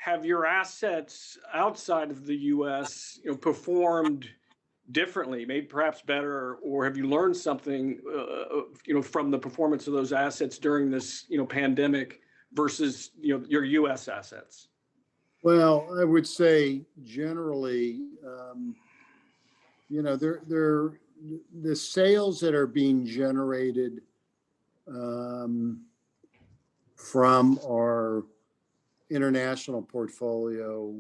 have your assets outside of the U.S. Performed differently, maybe perhaps better, or have you learned something from the performance of those assets during this pandemic versus your U.S. assets? Well, I would say generally, the sales that are being generated from our international portfolio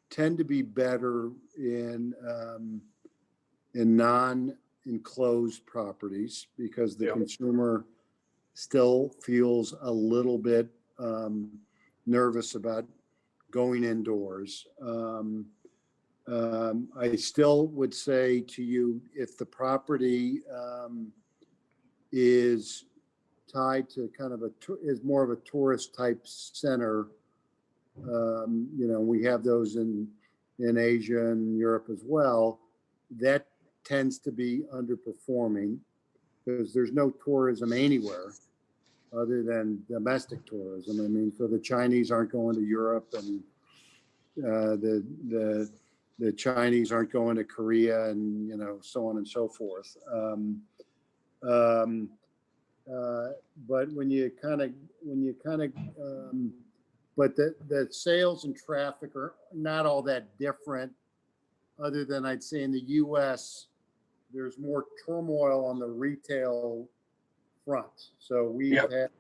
tend to be better in non-enclosed properties because the consumer still feels a little bit nervous about going indoors. I still would say to you, if the property is tied to kind of is more of a tourist type center, we have those in Asia and Europe as well, that tends to be underperforming because there's no tourism anywhere other than domestic tourism. I mean, so the Chinese aren't going to Europe, and the Chinese aren't going to Korea, and so on and so forth. But but the sales and traffic are not all that different, other than I'd say in the U.S. there's more turmoil on the retail front. So we've had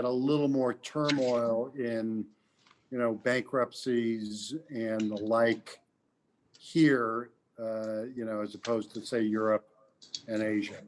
a little more turmoil in bankruptcies and the like here, as opposed to say Europe and Asia.